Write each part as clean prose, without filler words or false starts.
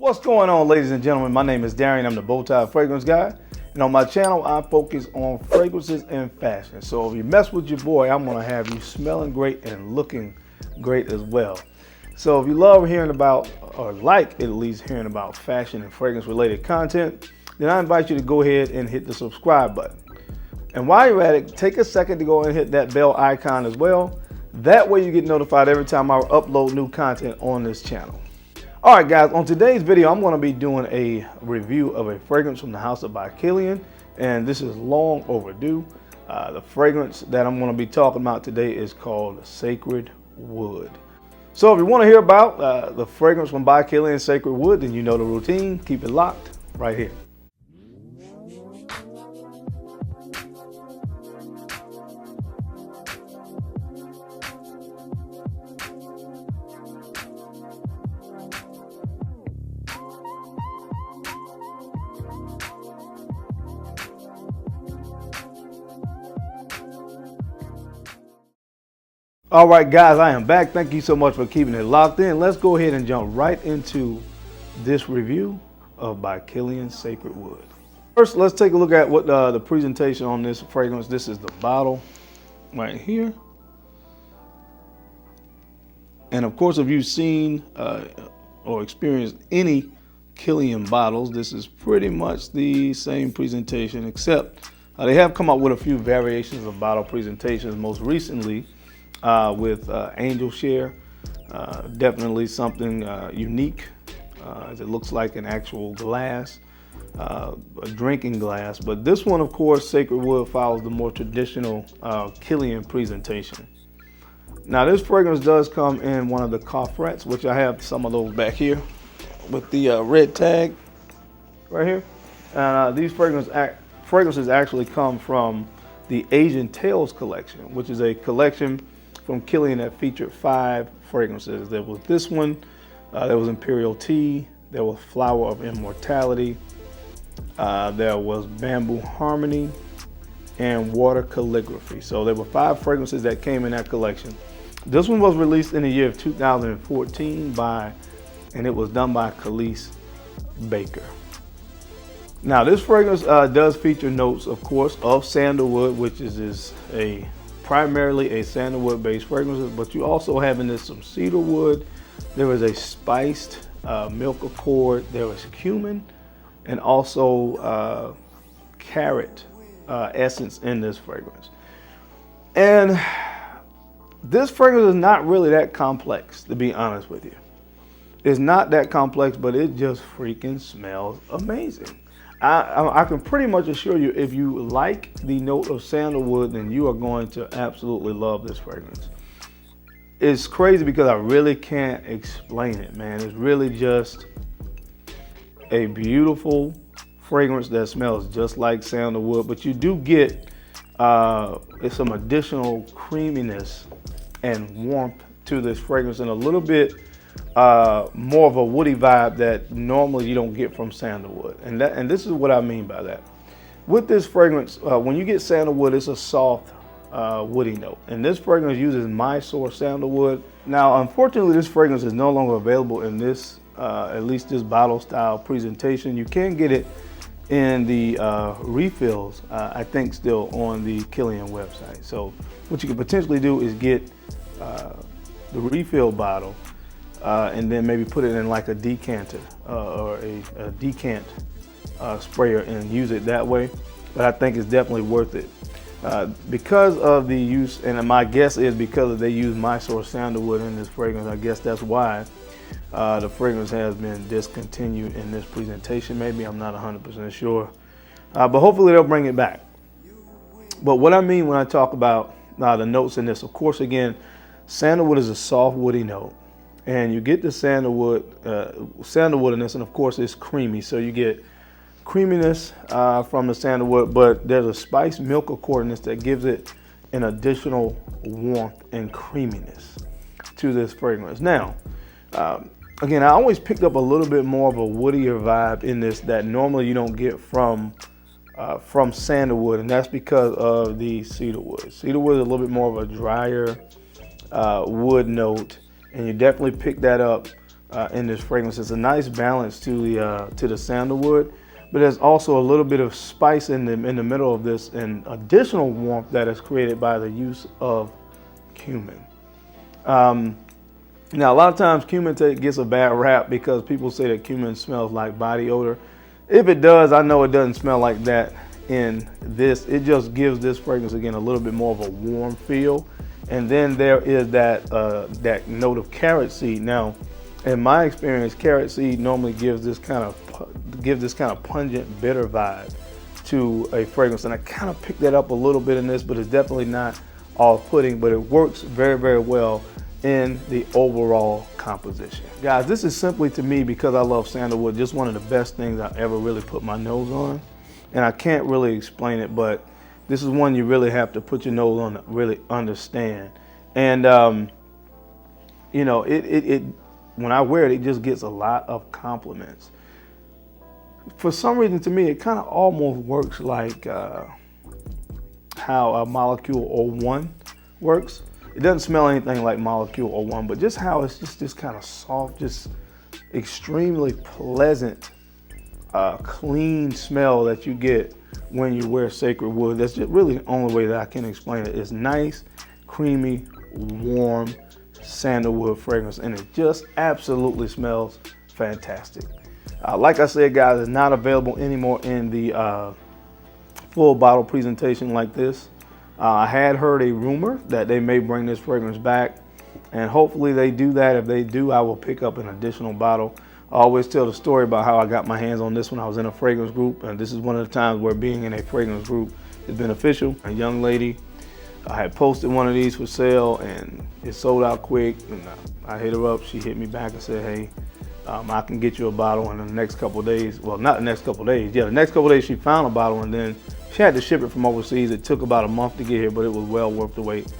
What's going on, ladies and gentlemen? My name is Darian. I'm the Bowtie Fragrance Guy. And on my channel, I focus on fragrances and fashion. So if you mess with your boy, I'm gonna have you smelling great and looking great as well. So if you love hearing about, or like at least hearing about fashion and fragrance related content, then I invite you to go ahead and hit the subscribe button. And while you're at it, take a second to go and hit that bell icon as well. That way you get notified every time I upload new content on this channel. All right, guys, on today's video, I'm going to be doing a review of a fragrance from the house of By Kilian, and this is long overdue. The fragrance that I'm going to be talking about today is called Sacred Wood. So if you want to hear about the fragrance from By Kilians Sacred Wood, then you know the routine. Keep it locked right here. All right, guys, I am back. Thank you so much for keeping it locked in. Let's go ahead and jump right into this review of By Kilians Sacred Wood. First, let's take a look at what the presentation on this fragrance. This is the bottle right here. And of course, if you've seen or experienced any Kilian bottles, this is pretty much the same presentation, except they have come up with a few variations of bottle presentations, most recently with angel share, definitely something unique, as it looks like an actual glass, a drinking glass. But this one, of course, Sacred Wood, follows the more traditional Kilian presentation. Now, this fragrance does come in one of the coffrets, which I have some of those back here with the red tag right here. And these fragrances actually come from the Asian Tales collection, which is a collection from Kilian that featured 5 fragrances. There was this one, there was Imperial Tea, there was Flower of Immortality, there was Bamboo Harmony, and Water Calligraphy. So there were 5 fragrances that came in that collection. This one was released in the year of 2014 and it was done by Khalees Baker. Now, this fragrance does feature notes, of course, of sandalwood, which is primarily a sandalwood based fragrance, but you also have in this some cedar wood. There is a spiced milk accord, there is cumin, and also carrot essence in this fragrance. And this fragrance is not really that complex, to be honest with you. It's not that complex, but it just freaking smells amazing. I can pretty much assure you, if you like the note of sandalwood, then you are going to absolutely love this fragrance. It's crazy because I really can't explain it, man. It's really just a beautiful fragrance that smells just like sandalwood, but you do get some additional creaminess and warmth to this fragrance, and a little bit more of a woody vibe that normally you don't get from sandalwood. And this is what I mean by that. With this fragrance, when you get sandalwood, it's a soft woody note. And this fragrance uses Mysore sandalwood. Now, unfortunately, this fragrance is no longer available in this, at least this bottle style presentation. You can get it in the refills, I think still on the Kilian website. So what you could potentially do is get the refill bottle, and then maybe put it in like a decanter or a decant sprayer and use it that way. But I think it's definitely worth it because of the use, and my guess is because they use Mysore sandalwood in this fragrance. I guess that's why the fragrance has been discontinued in this presentation. Maybe, I'm not 100% sure, but hopefully they'll bring it back. But what I mean when I talk about the notes in this, of course, again, sandalwood is a soft woody note. And you get the sandalwood in this, and of course it's creamy. So you get creaminess from the sandalwood, but there's a spiced milk accord in this that gives it an additional warmth and creaminess to this fragrance. Now, again, I always picked up a little bit more of a woodier vibe in this that normally you don't get from sandalwood, and that's because of the cedarwood. Cedarwood is a little bit more of a drier wood note, and you definitely pick that up in this fragrance. It's a nice balance to the sandalwood, but there's also a little bit of spice in the middle of this, and additional warmth that is created by the use of cumin. Now, a lot of times cumin gets a bad rap because people say that cumin smells like body odor. If it does, I know it doesn't smell like that in this. It just gives this fragrance, again, a little bit more of a warm feel. And then there is that note of carrot seed. Now, in my experience, carrot seed normally gives this kind of pungent, bitter vibe to a fragrance. And I kind of picked that up a little bit in this, but it's definitely not off-putting, but it works very, very well in the overall composition. Guys, this is simply, to me, because I love sandalwood, just one of the best things I ever really put my nose on. And I can't really explain it, but this is one you really have to put your nose on to really understand. And you know, when I wear it, it just gets a lot of compliments. For some reason, to me, it kind of almost works like how a Molecule 01 works. It doesn't smell anything like Molecule 01, but just how it's just this kind of soft, just extremely pleasant, clean smell that you get when you wear Sacred Wood. That's just really the only way that I can explain it. It's nice, creamy, warm sandalwood fragrance, and it just absolutely smells fantastic. Like I said, guys, it's not available anymore in the full bottle presentation like this. I had heard a rumor that they may bring this fragrance back, and hopefully they do that. If they do, I will pick up an additional bottle. I always tell the story about how I got my hands on this when I was in a fragrance group, and this is one of the times where being in a fragrance group is beneficial. A young lady had posted one of these for sale, and it sold out quick, and I hit her up. She hit me back and said, hey, I can get you a bottle in the next couple of days. Well, not the next couple of days. Yeah, the next couple of days she found a bottle, and then she had to ship it from overseas. It took about a month to get here, but it was well worth the wait.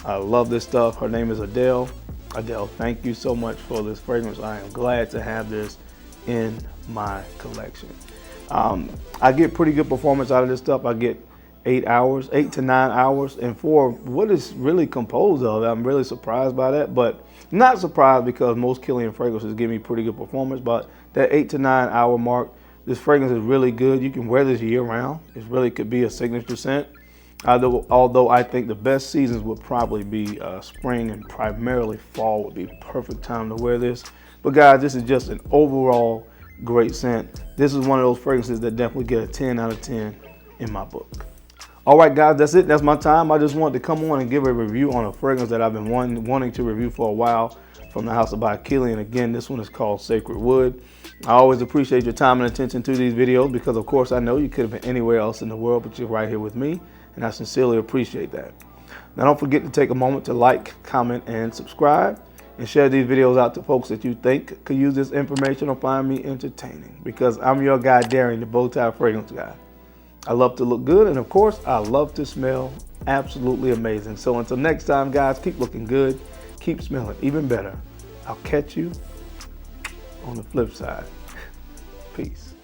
I love this stuff. Her name is Adele. Adele, thank you so much for this fragrance. I am glad to have this in my collection. I get pretty good performance out of this stuff. I get 8 to 9 hours, and for what it's really composed of, I'm really surprised by that, but not surprised because most Kilian fragrances give me pretty good performance. But that 8 to 9 hour mark, this fragrance is really good. You can wear this year round. It really could be a signature scent. Although I think the best seasons would probably be spring, and primarily fall would be the perfect time to wear this. But guys, this is just an overall great scent. This is one of those fragrances that definitely get a 10 out of 10 in my book. All right, guys, that's it. That's my time. I just wanted to come on and give a review on a fragrance that I've been wanting to review for a while from the house of By Kilian. Again, this one is called Sacred Wood. I always appreciate your time and attention to these videos because, of course, I know you could have been anywhere else in the world, but you're right here with me, and I sincerely appreciate that. Now, don't forget to take a moment to like, comment, and subscribe, and share these videos out to folks that you think could use this information or find me entertaining, because I'm your guy, Darren, the Bowtie Fragrance Guy. I love to look good, and of course, I love to smell absolutely amazing. So until next time, guys, keep looking good, keep smelling even better. I'll catch you on the flip side. Peace.